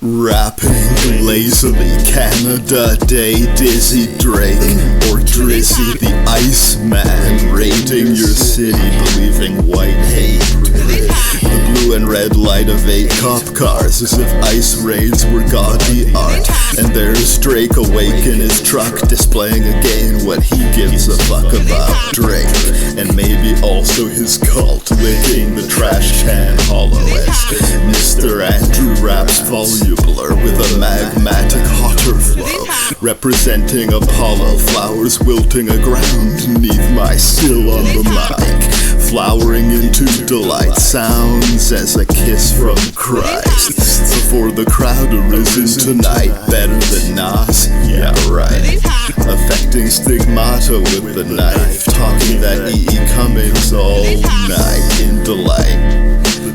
Rapping lazily, Canada Day, Dizzy Drake, or Drizzy the Iceman, raiding your city, believing white hate. The blue and red light of 8 cop cars, as if ice raids were gaudy art. And there's Drake awake in his truck, displaying again what he gives a fuck about Drake. And maybe also his cult, licking the trash can hollow as Mr. Andrew raps volubler with a magmatic hotter flow, representing Apollo, flowers wilting aground neath my skill on the mic, flowering into delight, sounds as a kiss from Christ. Before the crowd arisen tonight, better than Nas, yeah right, affecting stigmata with the knife, talking that E.E. Cummings all night in delight.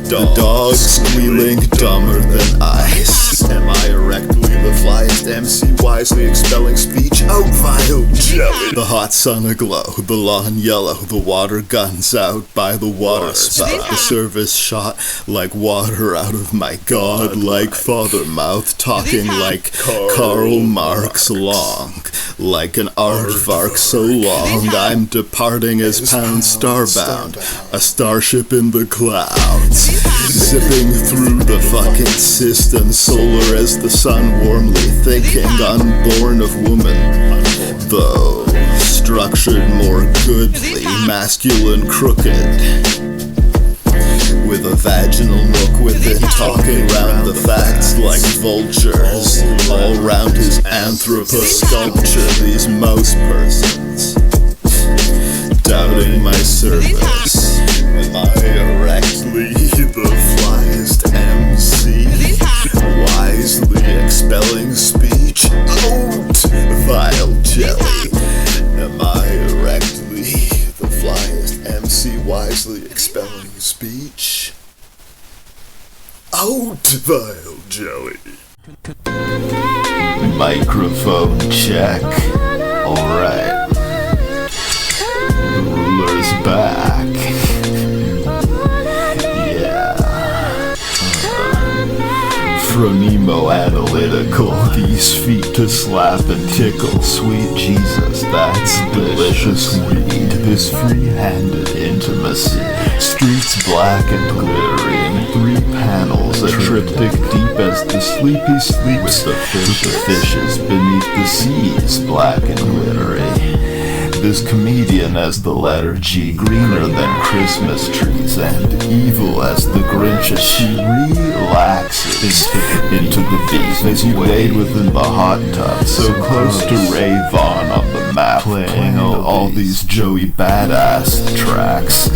The dog squealing dumber than ice. Am I erectly the flyest MC, wisely expelling speech out vile jelly? The hot sun aglow, the lawn yellow, the water guns out by the water spout. The service shot like water out of my god-like father mouth, talking like Karl Marx long, like an aardvark so long I'm departing as pound starbound, a starship in the clouds, zipping through the fucking system, solar as the sun, warmly thinking, unborn of woman, though structured more goodly, masculine crooked, with a vaginal nook within, talking round the facts like vultures, all round his anthroposculpture, these mouse persons, doubting my service. Am I erectly the flyest MC, wisely expelling speech out vile jelly? Am I erectly the flyest MC, wisely expelling speech out vile jelly? Microphone check. Alright. The ruler's back. Phronimo analytical, these feet to slap and tickle. Sweet Jesus, that's delicious weed. This free-handed intimacy. Streets black and glittery in 3 panels, a triptych deep as the sleepy sleeps with the fishes beneath the seas, black and glittery. This comedian as the letter G, greener than Christmas trees, and evil as the Grinch as she relaxes into the beef as you wade within the hot tub, so close to Ray Vaughn on the map, playing all these Joey Badass tracks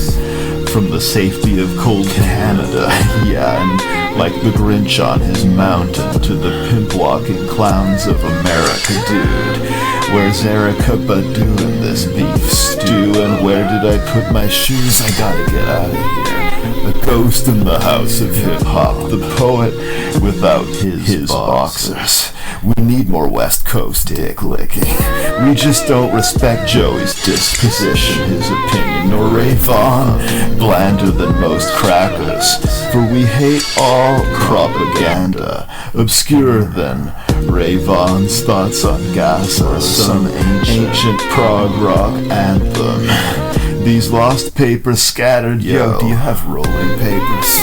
from the safety of cold Canada, yeah, and like the Grinch on his mountain to the pimp-walking clowns of America, dude. Where's Erica Badu in this beef stew? And where did I put my shoes? I gotta get out of here. A ghost in the house of hip-hop, the poet without his boxers. We need more West Coast dick licking. We just don't respect Joey's disposition, his opinion, nor Ray Vaughn, blander than most crackers. For we hate all propaganda, obscurer than Ray Vaughn's thoughts on Gaza, some ancient prog rock anthem. These lost papers scattered, yo, do you have rolling papers?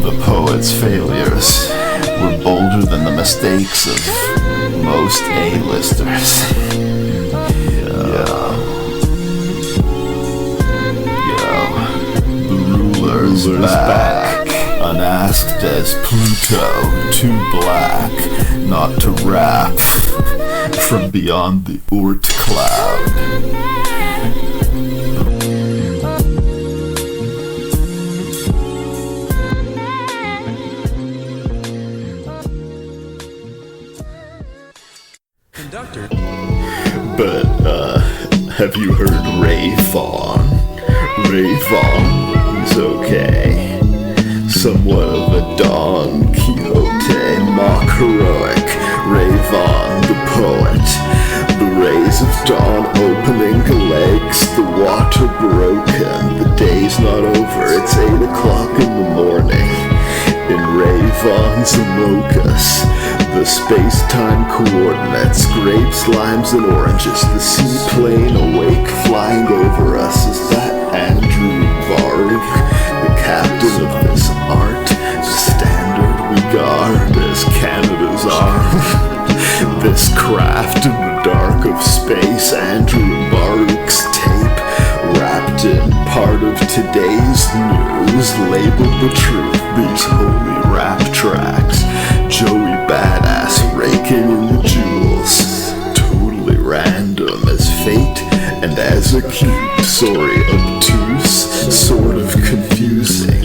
The poet's failures were bolder than the mistakes of most A-listers. The ruler's back, unasked as Pluto, too black not to rap from beyond the Oort cloud. But, have you heard Ray Vaughn? Ray Vaughn, he's okay. Somewhat of a Don Quixote, mock heroic. Ray Vaughn, the poet. The rays of dawn opening the legs, the water broken. The day's not over, it's 8 o'clock in the morning. in Ray-Vaughn's locus. The space-time coordinates, grapes, limes, and oranges. The seaplane awake, flying over us. Is that Andrew Baruch, the captain of this art? The standard we guard as Canada's arm. This craft in the dark of space, Andrew Baruch's tape, wrapped in part of today's news, labeled the truth, these holy rap tracks. Joey Badass raking in the jewels, totally random as fate and as acute, sorry, obtuse, sort of confusing,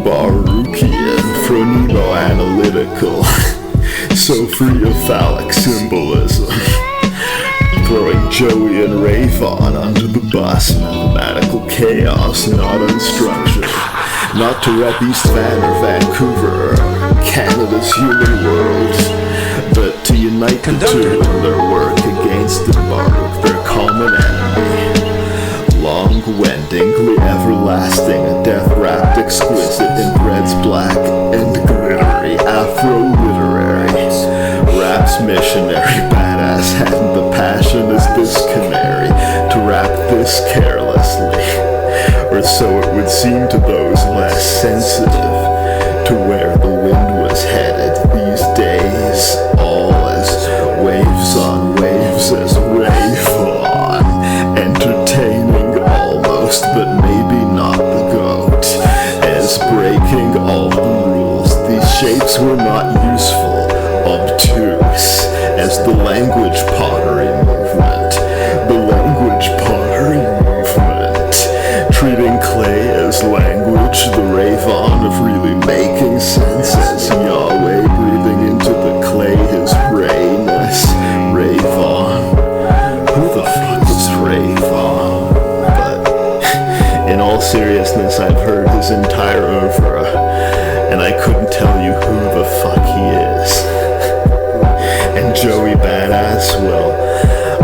Baruchian, phronimo-analytical, so free of phallic symbolism. Throwing Joey and Ray-Vaughn under the bus, mathematical chaos, not unstructured. Not to rep East Van or Vancouver, or Canada's human world, but to unite the two in their work against the Baruch, their common enemy. Long-wendingly everlasting, a death-wrapped exquisite in bread's black and glittery, Afro-literary. Rap's missionary badass hadn't the passion as this canary to rap this carelessly, or so it would seem to those less sensitive to where the wind was headed these days. All as waves on waves, as wave on, entertaining almost, but maybe not the goat, as breaking all the rules. These shapes were not useful, obtuse, as the language pottery movement. The language pottery movement, treating clay as language, the Ray-Vaughan of really making sense, as Yahweh breathing into the clay his rayness. Ray-Vaughan, who the fuck is Ray-Vaughan? But in all seriousness, I've heard his entire oeuvre, and I couldn't tell you who the fuck he is. And Joey Badass, well,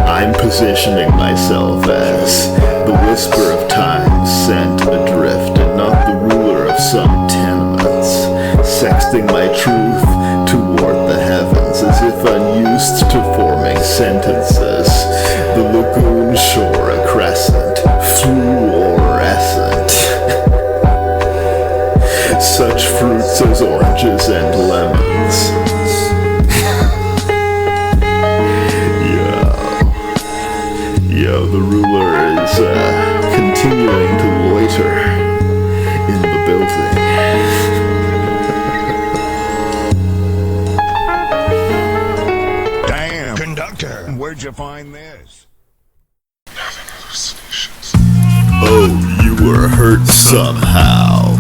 I'm positioning myself as the whisper of time sent adrift, and not the ruler of some tenements, sexting my truth toward the heavens, as if unused to forming sentences. The lagoon shore a crescent, fluorescent. Such fruits as oranges and lemons. Yo, the ruler is continuing to loiter in the building. Damn, conductor, where'd you find this? Having hallucinations. Oh, you were hurt somehow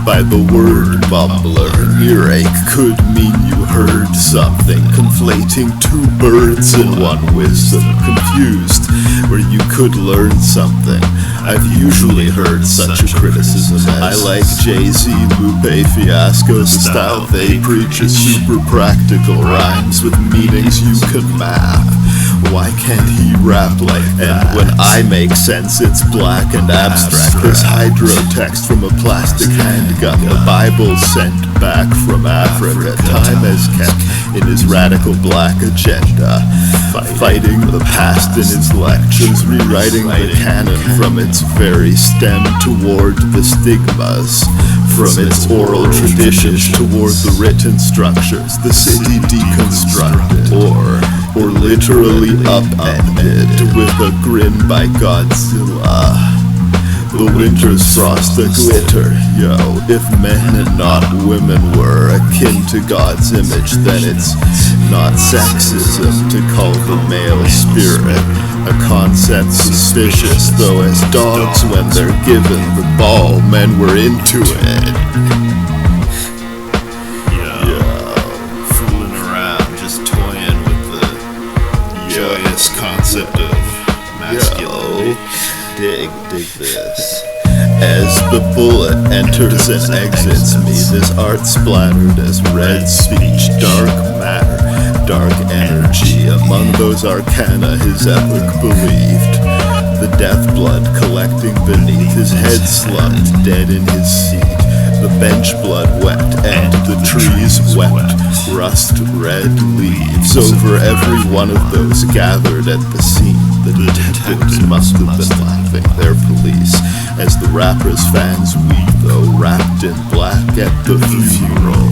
by the word mumbler. Earache could mean you heard something, conflating two birds in one wisdom. Confused, where you could learn something. I've usually heard such a criticism as, I like Jay-Z, Lupe Fiasco's style. They preach is super practical rhymes with meanings you can map. Why can't he rap like that? And when I make sense, it's black and abstract. This hydro text from a plastic handgun, the Bible sent back from Africa. Time has kept in his radical black agenda, fighting the past in his lectures, rewriting the canon from its very stem toward the stigmas, from its oral traditions toward the written structures, the city deconstructed, or literally upended with a grin by Godzilla. The winter's frost a glitter, yo. If men and not women were akin to God's image, then it's not sexism to call the male spirit a concept suspicious, though as dogs when they're given the ball, men were into it. Fooling around, just toying with the joyous concept of masculinity. Dig this. As the bullet enters and exits me, this art splattered as red speech, dark matter, dark energy. Among those arcana his epic believed, the death blood collecting beneath his head slumped dead in his seat. the bench blood wet, and the trees wept rust-red leaves over every one of those gathered at the scene. The detectives must have been laughing their police as the rapper's fans weep, though wrapped in black at the funeral.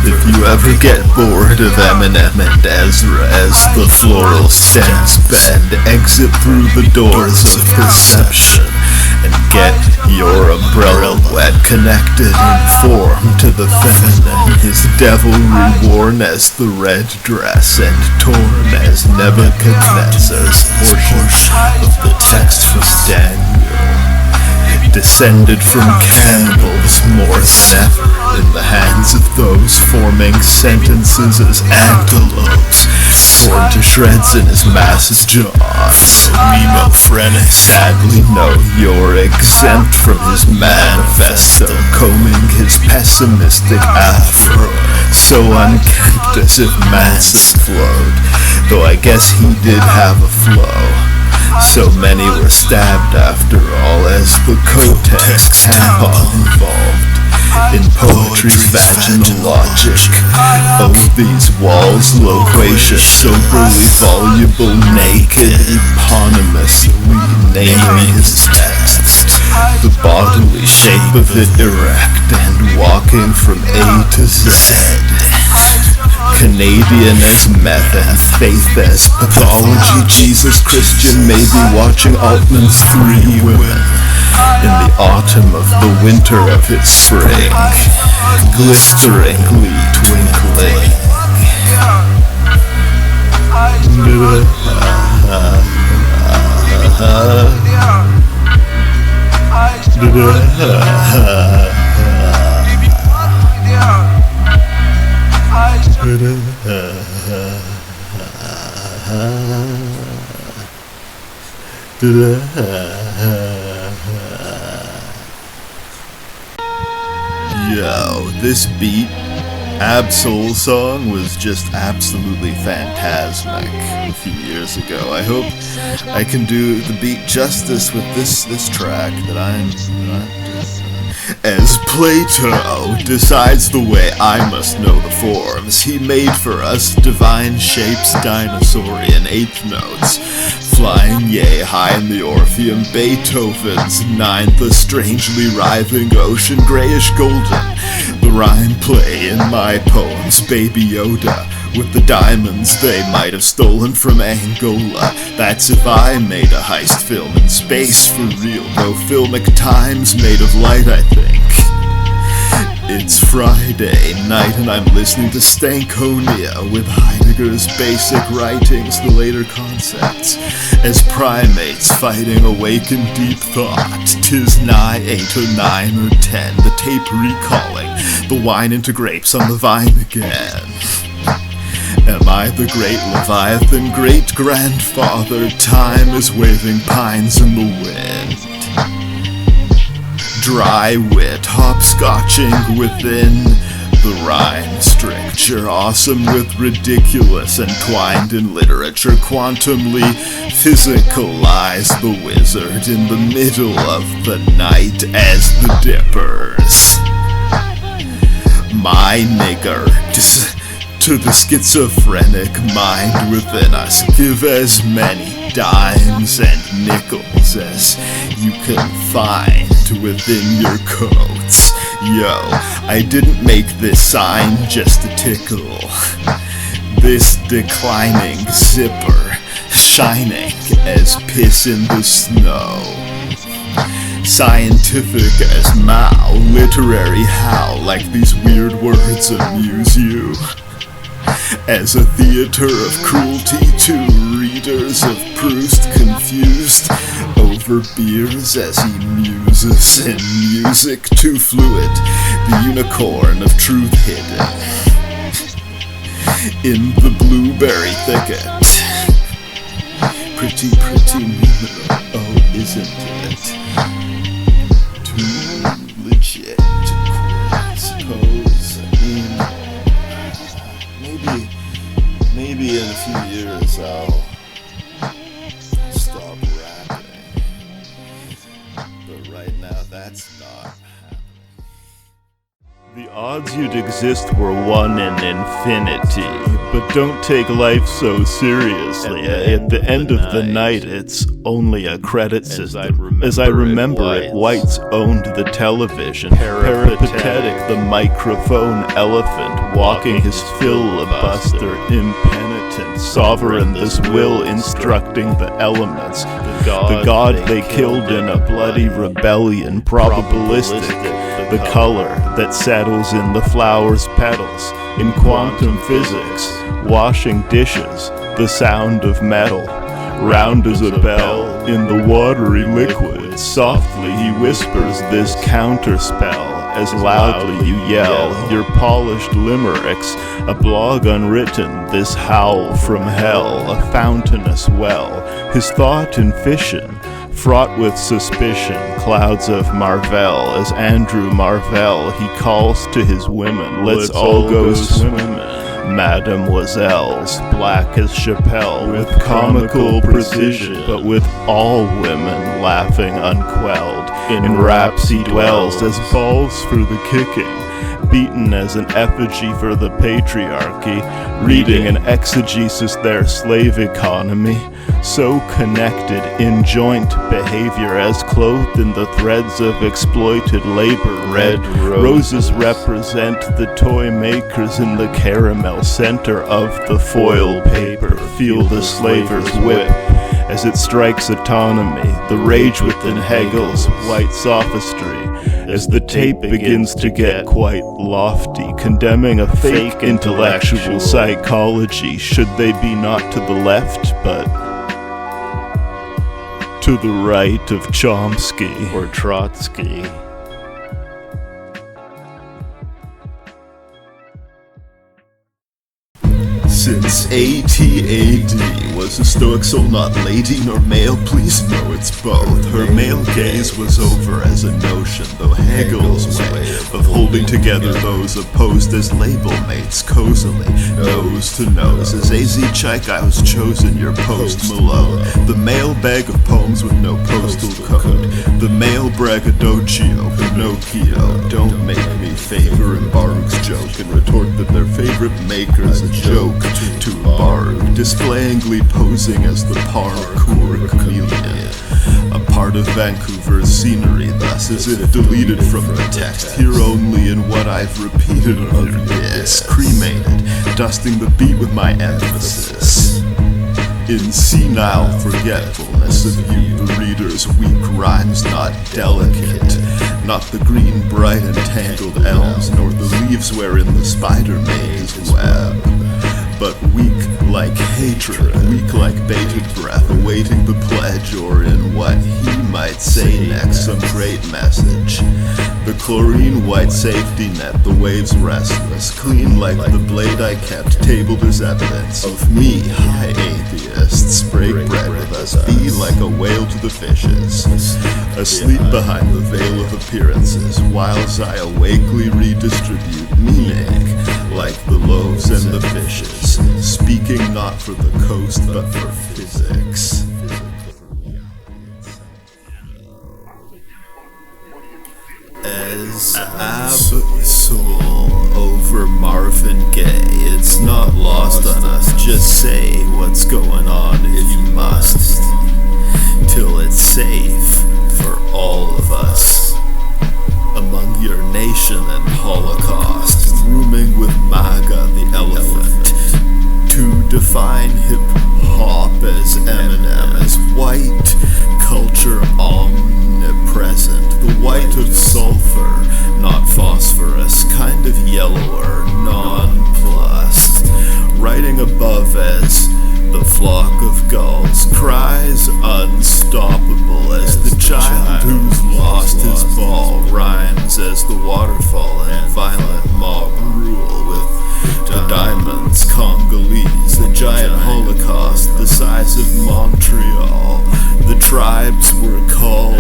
If you ever get bored of Eminem and Ezra as the floral stems bend, exit through the doors of perception and get your umbrella wet, connected in form to the feminine, his devilry worn as the red dress and torn as Nebuchadnezzar's portion of the text was Daniel, descended from cannibals more than ever in the hands of those forming sentences as antelopes, torn to shreds in his massive jaws. Nemo Frenic, sadly no, you're exempt from his manifesto, combing his pessimistic afro, so unkempt as if Manson flowed, though I guess he did have a flow. So many were stabbed after all, as the Kotex tampon involved in poetry's vaginal logic. Oh, these walls loquacious, soberly voluble, naked, eponymously naming his text, the bodily shape of it erect and walking from A to Z. Canadian as meth and faith as pathology, Jesus Christian may be watching Altman's 3 Women in the autumn of the winter of its spring, glisteringly twinkling. Yo, this beat, Absol song, was just absolutely phantasmic a few years ago. I hope I can do the beat justice with this track that I'm As Plato decides the way I must know the forms, he made for us divine shapes, dinosaurian eighth notes, flying yea high in the Orpheum, Beethoven's ninth, a strangely writhing ocean, grayish golden, the rhyme play in my poems, Baby Yoda, with the diamonds they might have stolen from Angola. That's if I made a heist film in space for real, no filmic times made of light, I think. It's Friday night and I'm listening to Stankonia with Heidegger's basic writings, the later concepts, as primates fighting awake in deep thought. 'Tis nigh 8 or 9 or 10, the tape recalling the wine into grapes on the vine again. Am I the great Leviathan, great-grandfather? Time is waving pines in the wind. Dry wit, hopscotching within the rhyme stricture, awesome with ridiculous, entwined in literature, quantumly physicalize the wizard in the middle of the night as the dippers. My nigger, to the schizophrenic mind within us, give as many dimes and nickels as you can find within your coats. Yo, I didn't make this sign just to tickle this declining zipper, shining as piss in the snow. Scientific as Mao, literary how, like these weird words amuse you. As a theater of cruelty to readers of Proust, confused over beers as he muses in music too fluid, the unicorn of truth hidden. in the blueberry thicket. Pretty, pretty moon, oh, isn't it? Too legit to quit, I suppose. Maybe in a few years I'll stop rapping. But right now, that's not happening. The odds you'd exist were 1 in infinity, but don't take life so seriously. At the end of the night, it's only a credit system. As I remember it, Whites owned the television, peripatetic the microphone elephant, walking his filibuster, impenitent, sovereign this will, instructing the elements. The god they killed in a bloody rebellion, probabilistic. The color that settles in the flower's petals, in quantum physics, washing dishes, the sound of metal, round as a bell, in the watery liquid, softly he whispers this counterspell, as loudly you yell, your polished limericks, a blog unwritten, this howl from hell, a fountainous well, his thought in fission, fraught with suspicion, clouds of Marvell, as Andrew Marvell, he calls to his women, let's all go swimming. Mademoiselles, black as Chappelle, with comical precision, but with all women laughing unquelled. In raps he dwells as balls for the kicking, beaten as an effigy for the patriarchy, reading an exegesis their slave economy, so connected in joint behavior as clothed in the threads of exploited labor. Red roses represent the toy makers in the caramel center of the foil paper. Feel the slaver's whip as it strikes autonomy, the rage within Hegel's white sophistry, as the tape begins to get quite lofty, condemning a fake intellectual psychology, should they be not to the left, but to the right of Chomsky or Trotsky. Since ATAD was a stoic soul, not lady nor male, please know it's both. Her male gaze was over as a notion, though Hegel's way of holding together those opposed as label mates cozily, nose to nose. As AZ Chike I was chosen, your post Malone, the male bag of poems with no postal code, the male braggadocio, Pinocchio. Don't make me favor in Baruch's joke and retort that their favorite maker's a joke to Baruch, displayingly posing as the parkour chameleon, a part of Vancouver's scenery, thus as if deleted from the text, here only in what I've repeated of this, cremated, dusting the beat with my emphasis. In senile forgetfulness of you, the reader's weak rhymes not delicate, not the green, bright, and tangled elms, nor the leaves wherein the spider made his web, but weak like hatred, weak like bated breath, awaiting the pledge, or in what he might say next, some great message. The chlorine white safety net, the waves restless, clean like the blade I kept, tabled as evidence of me, high atheists, break bread with us, be like a whale to the fishes, asleep behind the veil of appearances, whiles I awakely redistribute meaning, like the loaves and the fishes, speaking not for the coast but for physics. As Absol over Marvin Gaye, it's not lost on us, just say what's going on if you must, till it's safe for all of us. Among your nation and Holocaust, rooming with MAGA the elephant, to define hip-hop as Eminem, as white culture omnipresent, the white of sulfur, not phosphorus, kind of yellower, nonplussed, writing above as the flock of gulls, cries unstoppable as the child who's lost his ball, rhymes as the waterfall and violent mob rule with the diamonds come vitriol. The tribes were called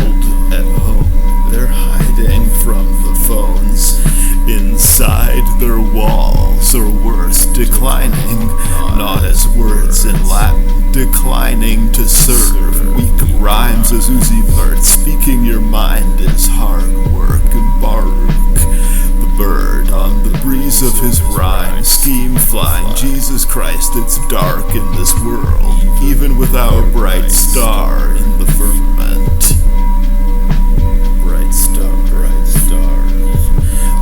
at home. They're hiding from the phones inside their walls, or worse, declining, not as words in Latin, declining to serve. Weak rhymes as Uzi Vert, speaking your mind is hard work. And Baruch, the bird on the breeze of his rhyme, scheme flying, Jesus Christ, it's dark in this world, even without a bright star in the firmament. Bright star.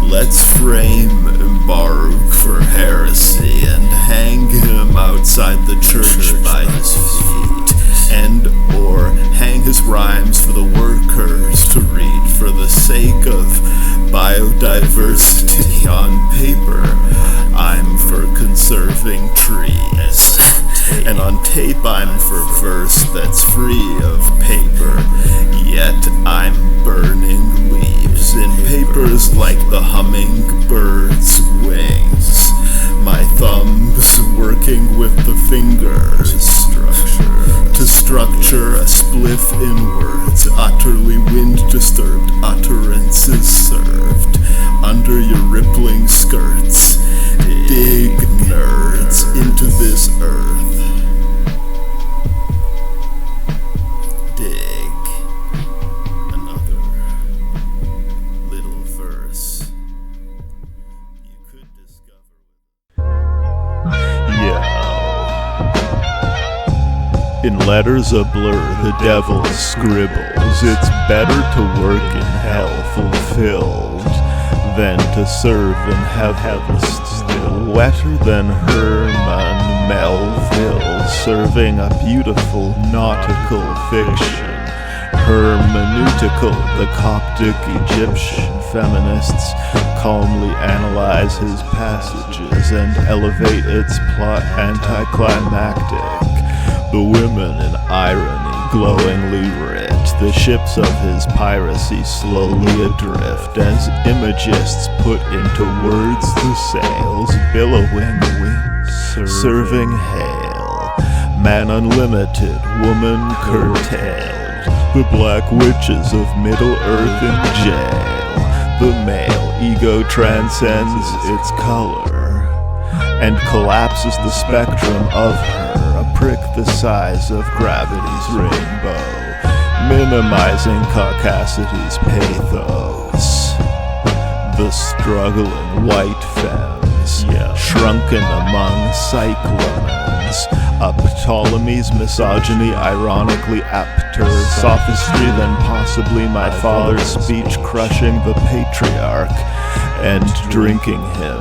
Let's frame Baruch for heresy and hang him outside the church by his feet, and or hang his rhymes for the workers to read for the sake of biodiversity. On paper, I'm for conserving trees, and on tape I'm for verse that's free of paper, yet I'm burning leaves in papers like the hummingbird's wings. My thumbs working with the fingers to structure a spliff in words, utterly wind-disturbed utterances served under your rippling skirts. Dig, nerds, into this earth. Dig. Another little verse you could discover. In letters a blur, the devil scribbles, it's better to work in hell fulfilled than to serve in heaven still. Wetter than Herman Melville, serving a beautiful nautical fiction. Hermeneutical, the Coptic Egyptian feminists calmly analyze his passages and elevate its plot anticlimactic. The women in irony glowingly writ, the ships of his piracy slowly adrift, as imagists put into words the sails, billowing wings, serving hail. Man unlimited, woman curtailed, the black witches of Middle Earth in jail. The male ego transcends its color and collapses the spectrum of her, a prick the size of gravity's rainbow, minimizing caucasity's pathos. The struggling white femmes, shrunken among cyclamens, up Ptolemy's misogyny, ironically apter sophistry than possibly my father's speech, crushing the patriarch and drinking him.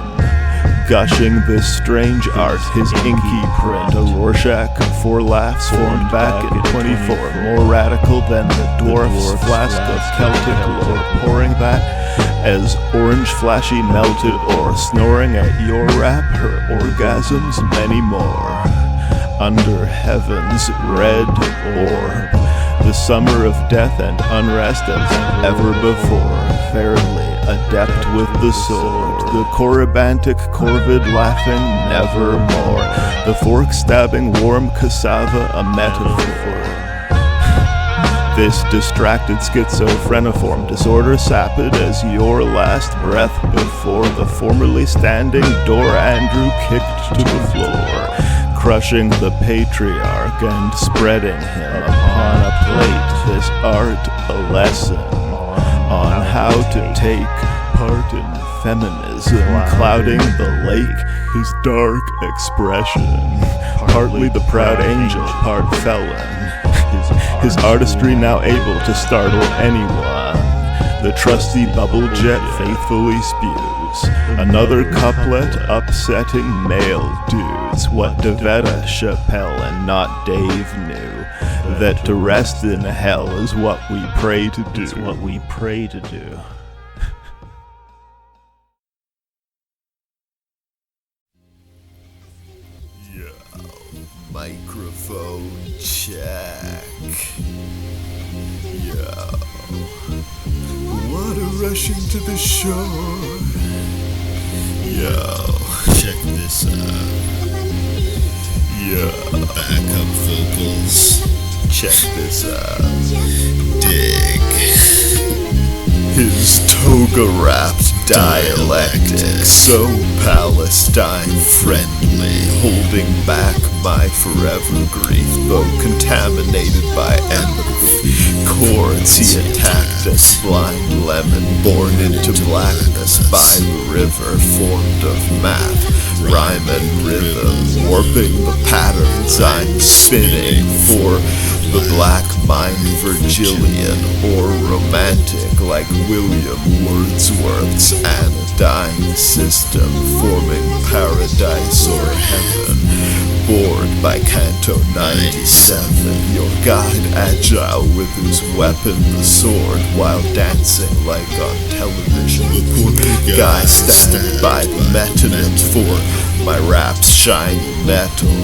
Gushing this strange art, his inky print, a Rorschach for laughs formed back in 24, more radical than the dwarf's flask of Celtic lore, pouring that as orange flashy melted ore, snoring at your rap, her orgasms many more. Under heaven's red orb, the summer of death and unrest as ever before, fairly adept with the sword, the corybantic corvid laughing nevermore, the fork-stabbing warm cassava a metaphor. This distracted schizophreniform disorder sapid as your last breath before the formerly standing door Andrew kicked to the floor, crushing the patriarch and spreading him upon a plate, this art a lesson on how to take part in feminism, clouding the lake, his dark expression, partly the proud angel, part felon, his artistry now able to startle anyone, the trusty bubble jet faithfully spews, another couplet upsetting male dudes, what DeVetta, Chappelle, and not Dave knew, that to rest in hell is what we pray to do. It's what we pray to do. Microphone check. Yo. Water rushing to the shore. Yo, check this out. Yo. Backup vocals. check this out. Dig. His toga-wrapped dialectic, so Palestine-friendly, holding back my forever grief, though contaminated by empathy. Chords he attacked as blind lemon, born into blackness by the river, formed of math, rhyme and rhythm, warping the patterns I'm spinning for the black mind Virgilian or romantic, like William Wordsworth's anodyne system, forming paradise or heaven. Bored by Canto 97, your guide agile with his weapon the sword, while dancing like on television. The poor guy standing by the metonyms for my rap's shiny metal,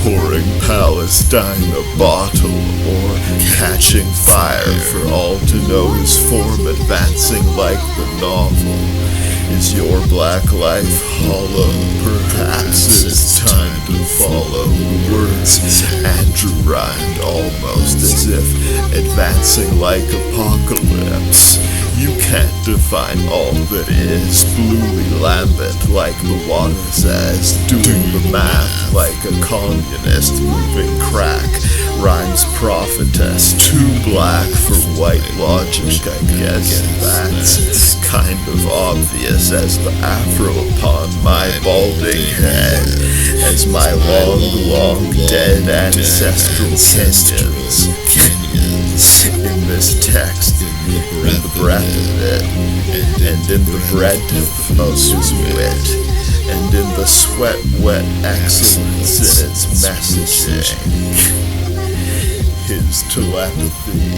pouring Palestine a bottle, or catching fire for all to know his form, advancing like the novel. Is your black life hollow? Perhaps it's time to follow the words Andrew rhymed, almost as if advancing like apocalypse. You can't define all that is, bluely lambent like the water says, doing the math like a communist, moving crack, rhymes prophetess, too black for white logic, I guess that's kind of obvious as the afro upon my balding head, as my long dead ancestral Kenyans in this text, in the breath of it, and in the breadth of his wit, and in the sweat-wet excellence in its messaging, his telepathy.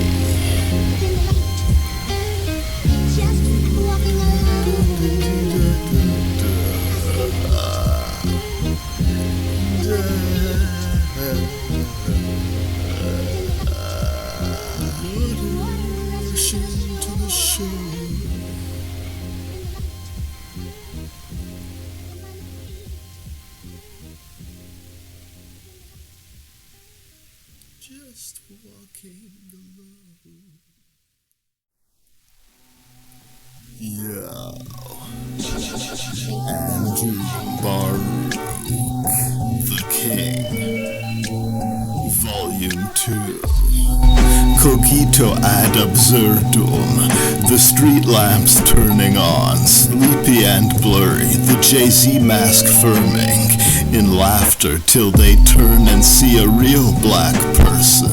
Just walking alone. Yo. Andrew Baruch, the King. Volume 2. Cogito ad absurdum, the street lamps turning on, sleepy and blurry, the Jay-Z mask firming, in laughter till they turn and see a real black person.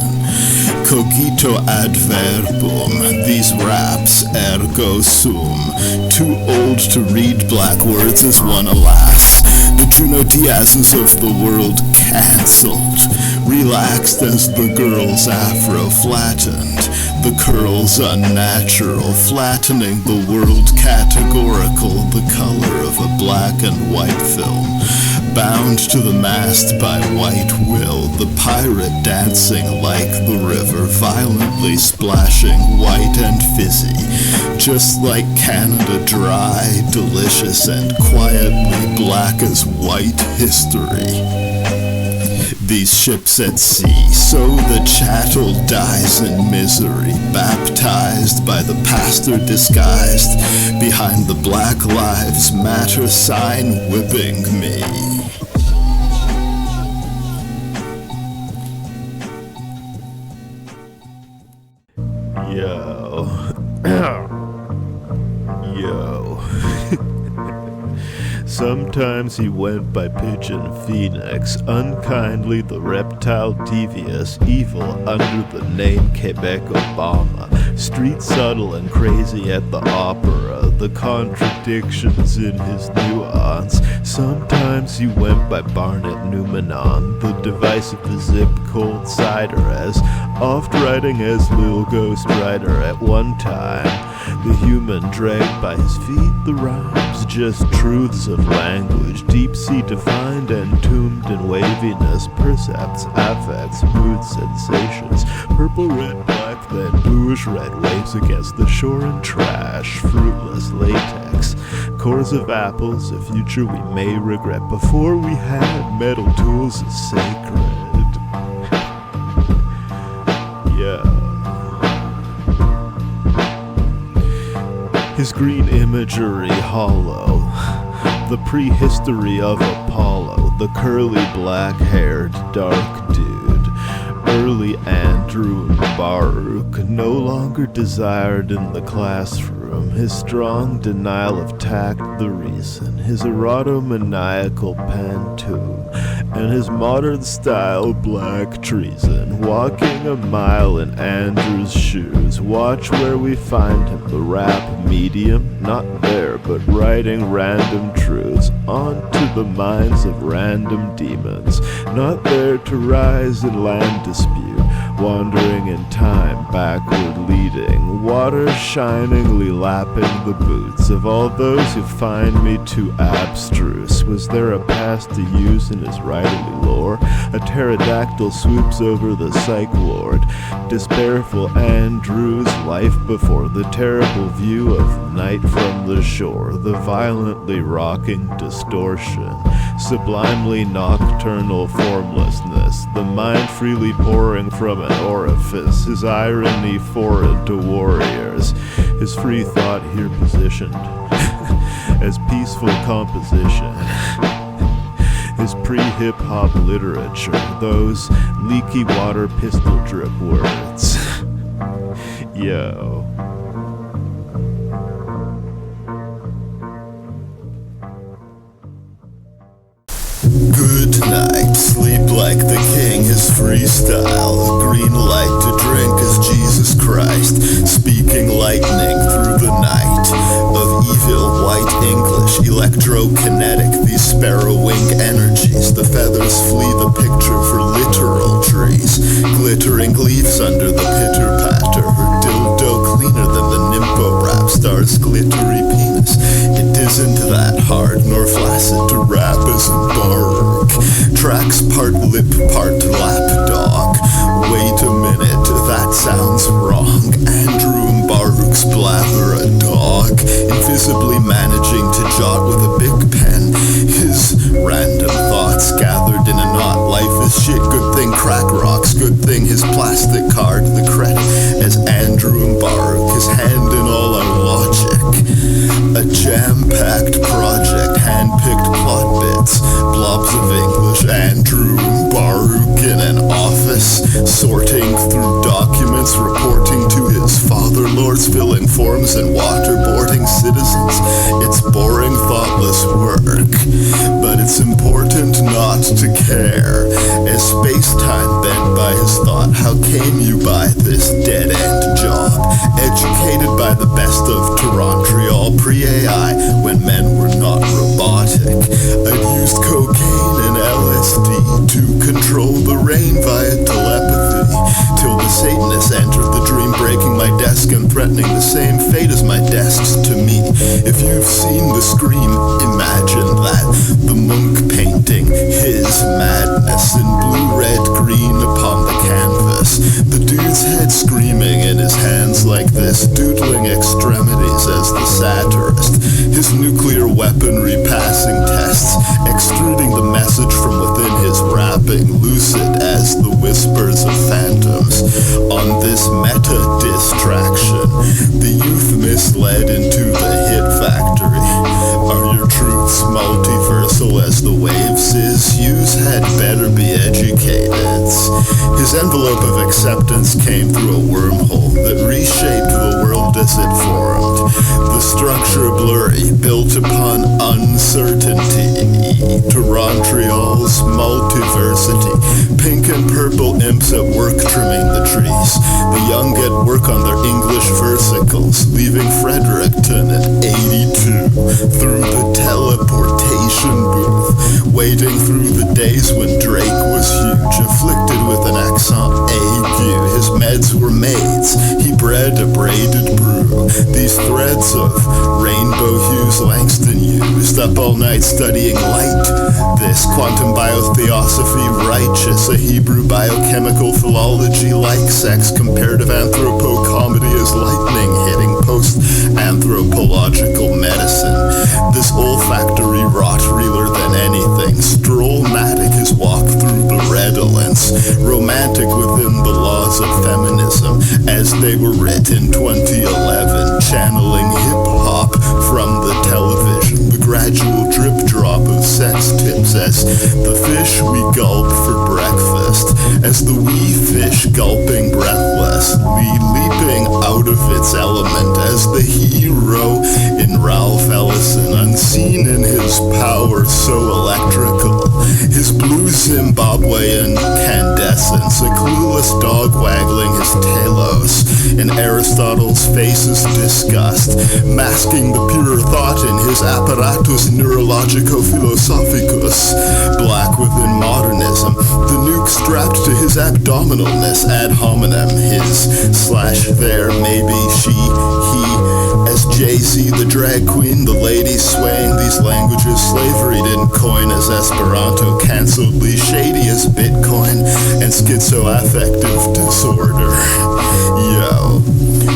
Cogito ad verbum, these raps ergo sum, too old to read black words as one, alas. The Juno Diaz's of the world cancelled, relaxed as the girl's afro flattened, the curls unnatural, flattening the world categorical, the color of a black and white film, bound to the mast by white will, the pirate dancing like the river, violently splashing white and fizzy, just like Canada dry, delicious and quietly black as white history. These ships at sea, so the chattel dies in misery, baptized by the pastor disguised behind the Black Lives Matter sign whipping me. Yo. Yo. Sometimes he went by Pigeon Phoenix, unkindly the reptile, devious, evil under the name Quebec Obama, street subtle and crazy at the opera, the contradictions in his nuance. Sometimes he went by Barnett Numenon, the device of the zip cold cider, as oft writing as Lil Ghost Rider at one time. The human dragged by his feet, the rhymes, just truths of language, deep sea defined and tuned in waviness, percepts, affects, moods, sensations, purple, red, black, then bluish red waves against the shore and trash, fruitless latex, cores of apples, a future we may regret. Before we had metal tools as sacred. his green imagery hollow. The prehistory of Apollo, the curly black-haired dark dude. Early Andrew Baruch, no longer desired in the classroom. His strong denial of tact the reason, his erotomaniacal pantoum, and his modern-style black treason. Walking a mile in Andrew's shoes, watch where we find him, the rap medium, not there, but writing random truths onto the minds of random demons, not there to rise in land dispute, wandering in time, backward leading, water shiningly lapping the boots of all those who find me too abstruse. Was there a past to use in his writerly lore? A pterodactyl swoops over the psych ward, despairful Andrew's life before the terrible view of night from the shore, the violently rocking distortion, sublimely nocturnal formlessness, the mind freely pouring from an orifice, his irony foreign to warriors, his free thought here positioned as peaceful composition, his pre-hip-hop literature, those leaky water pistol drip words. Yo. Good night, sleep like the king, his freestyle. Green light to drink as Jesus Christ, speaking lightning through the night. Of evil white English, electrokinetic, these sparrow-wing energies. The feathers flee the picture for literal trees. Glittering leaves under the pitter-patter. Her dildo cleaner than the nympho rap star's glittery penis. It isn't that hard nor flaccid to rap as a Baruch. Tracks part lip, part lap dog. Wait a minute, that sounds wrong. Andrew Baruch's blather a dog, invisibly managing to jot with a big pen his random thoughts gathered in a knot. Life is shit, good thing crack rocks, good thing his plastic card the credit as Andrew Baruch, his hand in all our logic. A jam-packed project, hand-picked plot bits, blobs of English, Andrew Baruch in an office, sorting through documents, reporting to his father lords, filling forms and waterboarding citizens. It's boring, thoughtless work, but it's important not to care. As space-time bent by his thought, how came you by this dead-end job? Educated by the best of Toronto, pre-AI, when men were not robotic. I'd used cocaine and LSD to control the rain via telepathy, till the Satanists entered the dream, breaking my desk and threatening the same fate as my desks to me. If you've seen the scream, imagine that. The monk painting his madness in blue, red, green upon the canvas. The dude's head screaming in his hands like this, doodling extremities as the satirist. His nuclear weaponry passing tests, extruding the message from within his rapping, lucid as the whispers of phantoms. On this meta-distraction, the youth misled into the hit factory. Are your truths multiversal as the waves is? Yous had better be educated. His envelope of acceptance came through a wormhole that reshaped the world as it formed. The structure blurry, built upon uncertainty. Toronto's multiversity. Pink and purple imps at work trimming the trees. The young get work on their English versicles, leaving Fredericton at 82. Through the teleportation booth, wading through the days when Drake was huge, afflicted with an accent ague. His meds were maids, he bred a braided brew. These threads of rainbow hues Langston used, up all night studying light. This quantum biotheosophy righteous, a Hebrew biochemical philology like sex, comparative anthropo-comedy is lightning hitting post-anthropological medicine. This olfactory rot realer than anything, strollmatic his walk through the redolence, romantic within the laws of feminism as they were writ in 2011, channeling hip-hop pop from the television, the gradual drip drop of sex tips as the fish we gulp for breakfast, as the wee fish gulping breathlessly, leaping out of its element as the hero in Ralph Ellison, unseen in his power so electrical, his blue Zimbabwean candescence, a clueless dog waggling his talos in Aristotle's face's disgust, masking the pure thought in his apparatus neurologico-philosophicus, black within modernism, the nuke strapped to his abdominalness ad hominem, his/their, maybe, she, he, as Jay-Z the drag queen, the lady swaying these languages slavery didn't coin as Esperanto, canceledly shady as Bitcoin and schizoaffective disorder. Yo,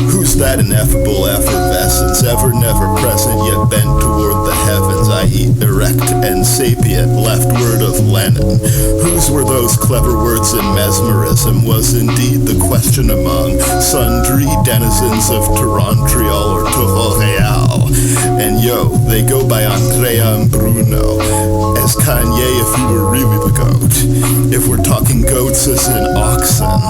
who's that ineffable effervescence, ever never present yet bent toward the heavens, i.e. erect and sapient, leftward of Lenin? Whose were those clever words in mesmerism was indeed the question among sundry denizens of Torontriol or Tohoreal. And yo, they go by Andrea and Bruno, as Kanye if you were really the goat. If we're talking goats as in oxen,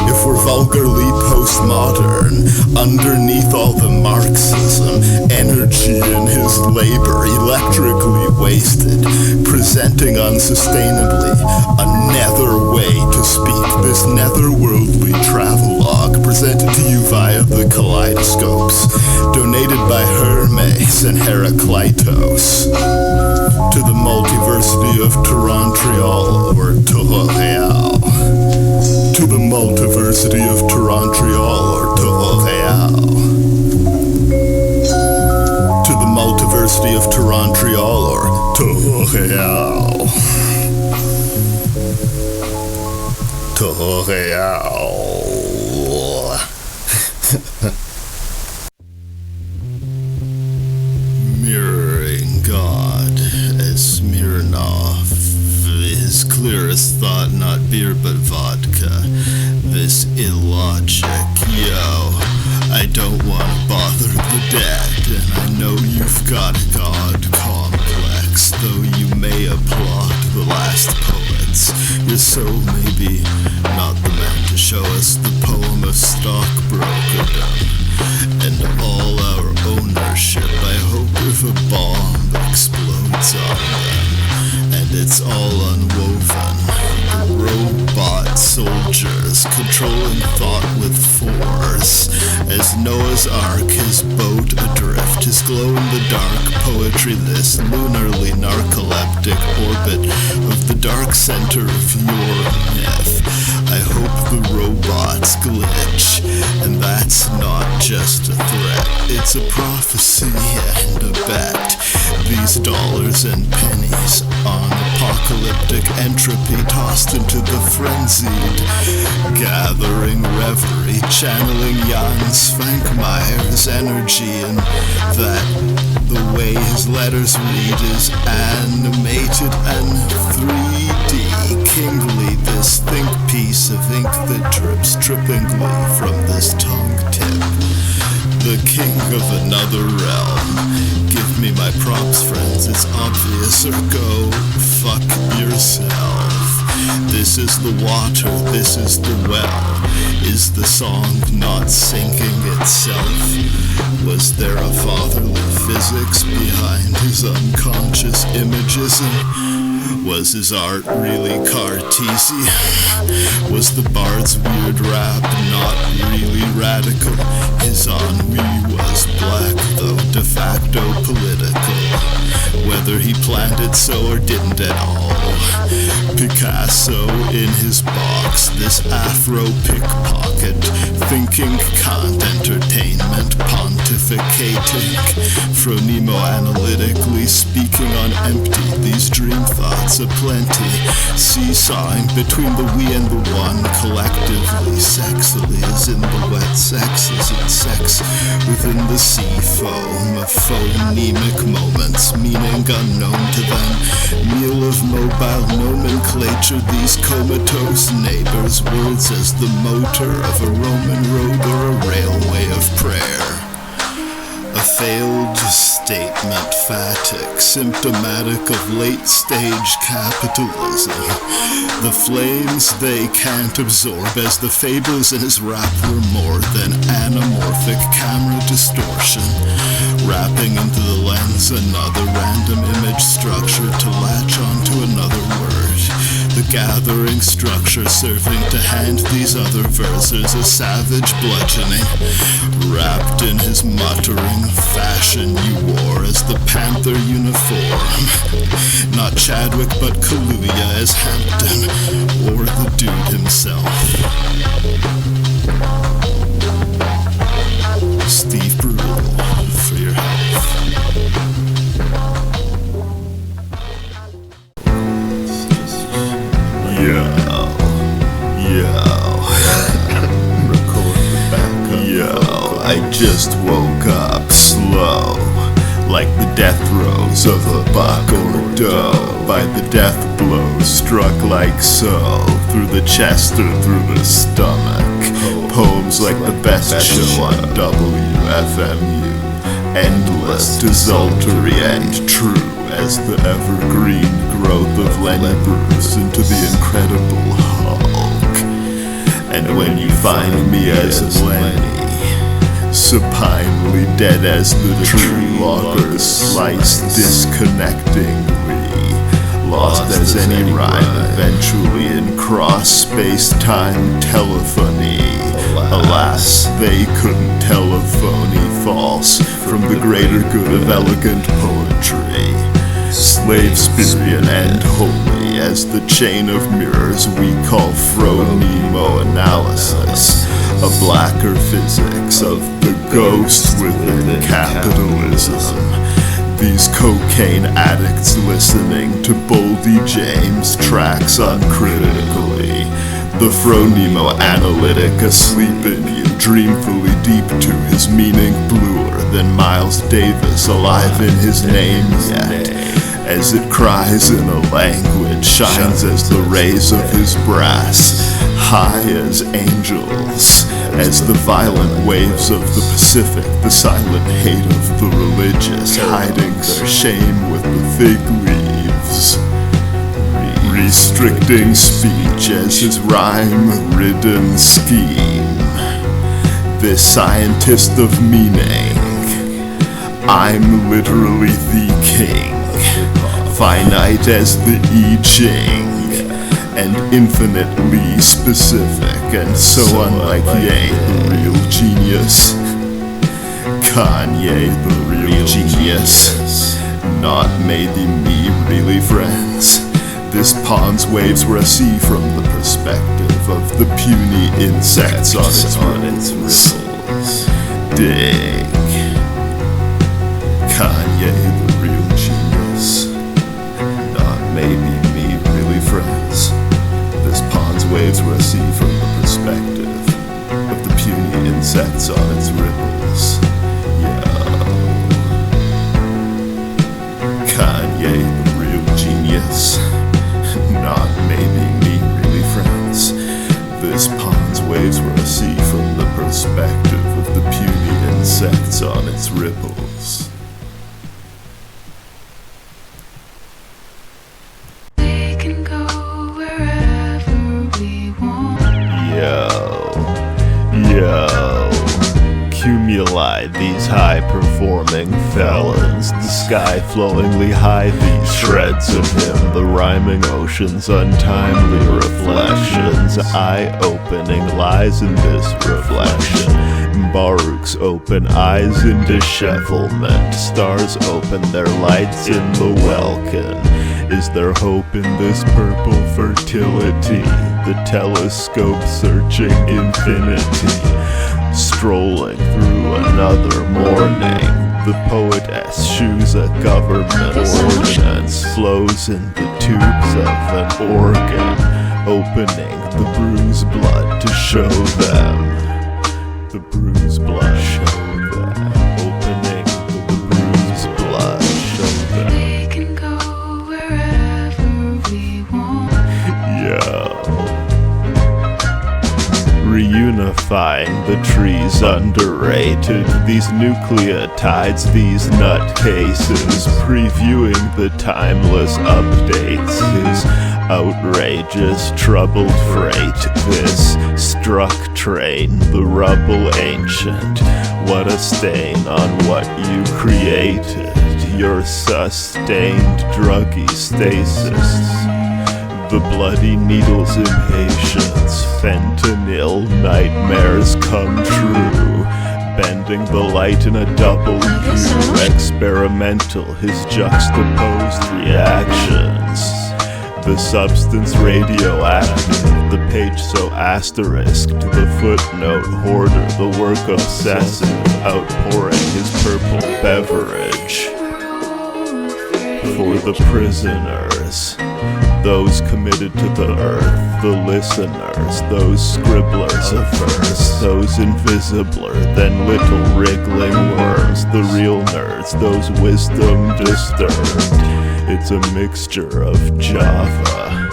if we're vulgarly postmodern, underneath all the Marxism, energy in his labor, electrically wasted, presenting unsustainably a nether way to speak, this netherworldly travelogue presented to you via the kaleidoscopes, donated by Hermes and Heraclitos, to the multiversity of Torontriol or Tohoreal. To the multiversity of Torontriol or Tohoreal. To the multiversity of Torontriol or Tohoreal. Tohoreal. Mirroring God as Smirnoff, his clearest thought not beer but vodka, this illogic, yo, I don't want to bother the dead, and I know you've got a God complex, though you may applaud the last poets, you're so maybe not the man to show us the poem of stockbrokerdom, and all our ownership. I hope if a bomb explodes on them, and it's all unwoven, robot soldiers controlling thought with force, as Noah's Ark, his boat adrift, his glow-in-the-dark poetry, this lunarly narcoleptic orbit of the dark center of your myth. I hope the robots glitch, and that's not just a threat, it's a prophecy and a bet. These dollars and pennies on apocalyptic entropy tossed into the frenzied gathering reverie, channeling Jan Svankmeyer's energy, and that the way his letters read is animated and 3D, kingly, this think piece of ink that drips trippingly from this tongue tip. The king of another realm. Give me my props, friends, it's obvious, or go fuck yourself. This is the water, this is the well. Is the song not sinking itself? Was there a fatherly physics behind his unconscious images? Was his art really Cartesian? Was the bard's weird rap not really radical? His ennui was black, though de facto political. Whether he planned it so or didn't at all. Picasso in his box, this afro pickpocket, thinking can't entertainment, pontificating, phronemo-analytically speaking on empty, these dream thoughts aplenty, seesawing between the we and the one, collectively, sexily, as in the wet sexes and sex within the sea foam of phonemic moments, meaning unknown to them, meal of mobile nomenclature, these comatose neighbors, words as the motor of a Roman road or a railway of prayer. A failed statement fatic, symptomatic of late-stage capitalism. The flames they can't absorb, as the fables in his rap were more than anamorphic camera distortion, wrapping into the lens another random image structure to latch onto another word. The gathering structure serving to hand these other versers a savage bludgeoning, wrapped in his muttering fashion you wore as the Panther uniform. Not Chadwick but Kaluuya as Hampton, or the dude himself. Steve Brule, for your health. I just woke up slow, like the death throes of a buck or doe, by the death blows struck like so, through the chest or through the stomach. Poems like the best show on WFMU, endless, desultory and true as the evergreen growth of Lenny Bruce into the incredible Hulk. And when you find me as Lenny, supinely dead as the tree loggers sliced disconnectingly, lost as any rhyme eventually in cross-space-time telephony. Alas, they couldn't tell a phony false from the greater good of elegant poetry. Slave-spirian and holy as the chain of mirrors we call phronimo analysis, a blacker physics of the ghost within capitalism. These cocaine addicts listening to Boldy James tracks uncritically. The phronimo analytic asleep in you, dreamfully deep to his meaning bluer than Miles Davis alive in his name yet. As it cries in a language, shines as the rays of his brass, high as angels, as the violent waves of the Pacific, the silent hate of the religious, hiding their shame with the fig leaves, restricting speech as his rhyme-ridden scheme. This scientist of meaning, I'm literally the king, finite as the I Ching, and infinitely specific, and so unlike Ye, the real genius. Kanye, the real genius. Not maybe me, really, friends. This pond's waves were a sea from the perspective of the puny insects on its ripples. Dig. Kanye, the real genius. Not maybe me, really, friends. This pond's waves were a sea from the perspective of the puny insects on its ripples. Kanye, the real genius. Not maybe me, really, friends. This pond's waves were a sea from the perspective of the puny insects on its ripples. Cumuli, these high-performing felons, the sky flowingly high, these shreds of him, the rhyming ocean's untimely reflections, eye-opening lies in this reflection. Baruch's open eyes in dishevelment, stars open their lights in the welkin. Is there hope in this purple fertility? The telescope searching infinity. Strolling through another morning, the poetess shoes a government ordinance, flows in the tubes of an organ, opening the bruised blood to show them. The bruised blood, show them. Opening the bruised blood, show them. We can go wherever we want. Yo. unifying the trees underrated. These nucleotides, these nutcases, previewing the timeless updates. His outrageous troubled freight, this struck train, the rubble ancient. What a stain on what you created, your sustained druggy stasis. The bloody needle's impatience, fentanyl nightmares come true, bending the light in a W, experimental, his juxtaposed reactions. The substance radioactive, the page so asterisked, the footnote hoarder, the work obsessive, outpouring his purple beverage. For the prisoners, those committed to the earth, the listeners, those scribblers of verse, those invisibler than little wriggling worms, the real nerds, those wisdom disturbed. It's a mixture of Java,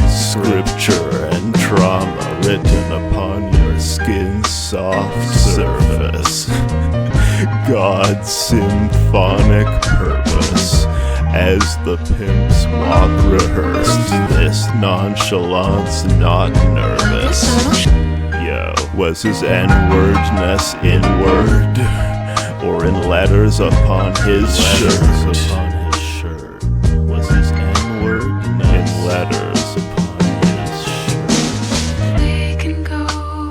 scripture and trauma written upon your skin's soft surface. God's symphonic purpose, as the pimps walk rehearsed, this nonchalance not nervous. Yo, was his N-wordness inward, or in letters upon his shirt? Was his N-wordness in letters upon his shirt? We can go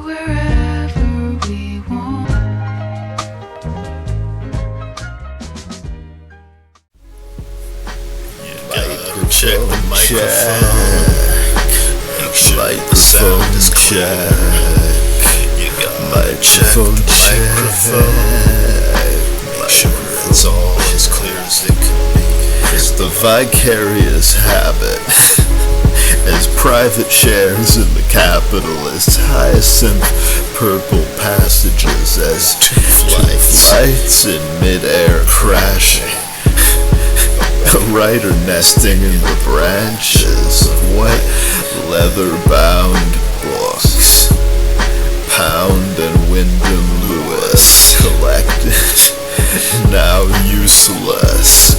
wherever we want. Check the microphone. Make sure the sound is clear. You got my check the microphone. Make sure it's all as clear as it can be. It's the vicarious habit, as private shares in the capitalist hyacinth purple passages, as two flights in midair crashing. A writer nesting in the branches of white leather-bound books. Pound and Wyndham Lewis collected, now useless.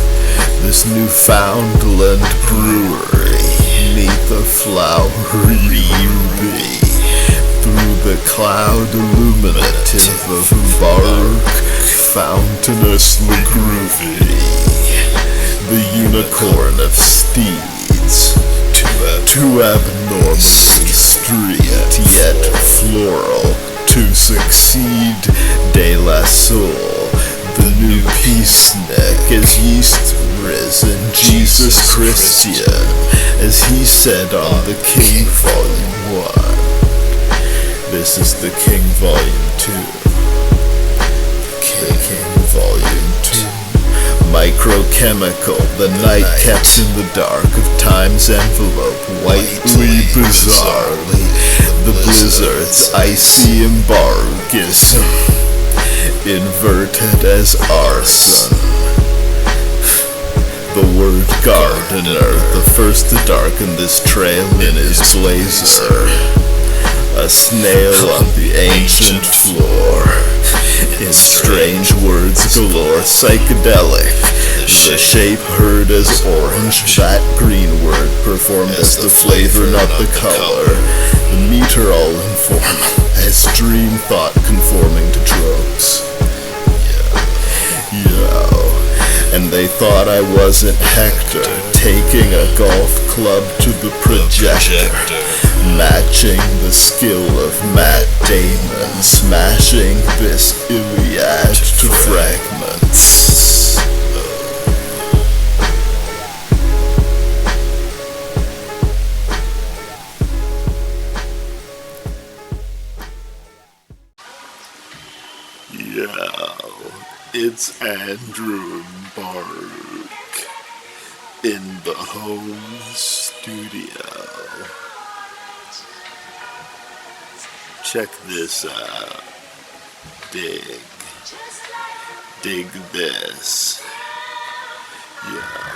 This Newfoundland brewery, neath a flowery ruby, through the cloud illuminative of bark, fountainously groovy. The unicorn of steeds, too abnormally street, yet floral, to succeed De La Soul. The new peacenik is yeast risen Jesus Christian, as he said on the King Volume 1. This is the King Volume 2. The King Volume 2. Microchemical, the night kept in the dark of time's envelope, whitely bizarrely, the blizzard's icy embargism, inverted as arson. The word gardener, the first to darken this trail in his blazer, a snail on the ancient floor. In strange words galore, psychedelic, the shape heard as orange, that green word performed as the flavor, not the color, the meter all informal, as dream thought conforming to tropes. Yo, and they thought I wasn't Hector, taking a golf club to the projector, matching the skill of Matt Damon, smashing this Iliad to fragments. Yo, it's Andrew Bark in the home studio. Check this out. Dig this. Yeah.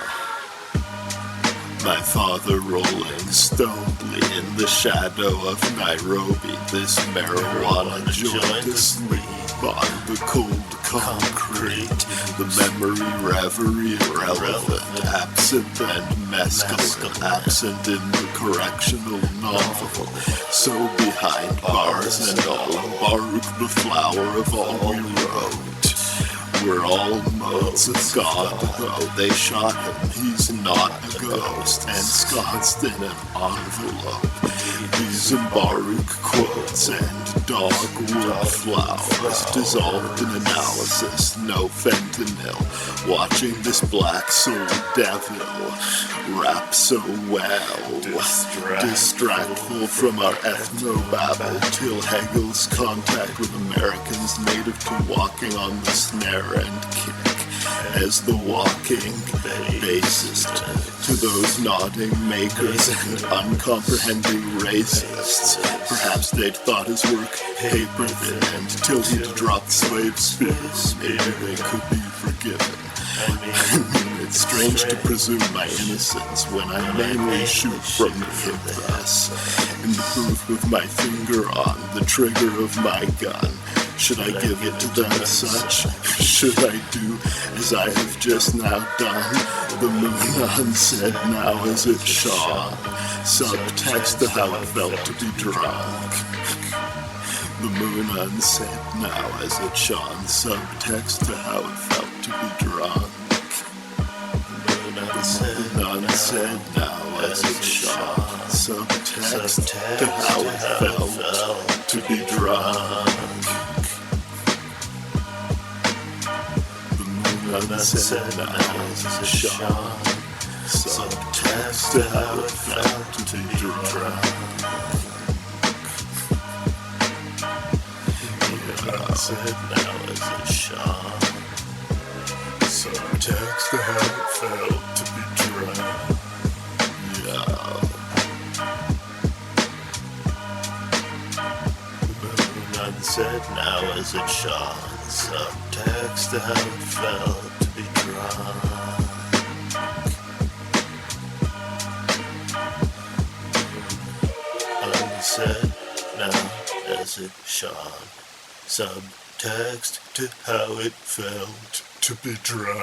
My father rolling stonedly in the shadow of Nairobi. This marijuana joint asleep on the cold concrete. The memory reverie irrelevant. Absent and mescaline. Absent in the correctional novel. So behind bars and all, Baruch the flower of all we wrote. We're all modes of God, though they shot him, he's not a ghost, ensconced in an envelope. These Baruch quotes and dogwood flowers, dissolved in analysis, no fentanyl. Watching this black soul devil rap so well, distractful from our ethno-babble, till Hegel's contact with Americans native to walking on the snare and kick, as the walking bassist to those nodding makers and uncomprehending racists. Perhaps they'd thought his work paper thin, and till he'd dropped slave spirits, maybe they could be forgiven. I mean, it's strange to presume my innocence when I mainly shoot from the hip press, in the booth with my finger on the trigger of my gun. Should I give it to them as such? Should I do as I have just now done? The moon unsaid now as it shone. Subtext to how it felt to be drunk. The moon unsaid now as it shone. Subtext to how it felt to be drunk. The moon unsaid now as it shone. Subtext to how it felt to be drunk. Unsaid now as it shone. Subtext to how it felt to be drunk. Unsaid now as it shone. Subtext to how it felt to be drunk. Unsaid now as it shone. Subtext to how it felt to be drunk. Unsaid now as it shone. Subtext to how it felt to be drunk.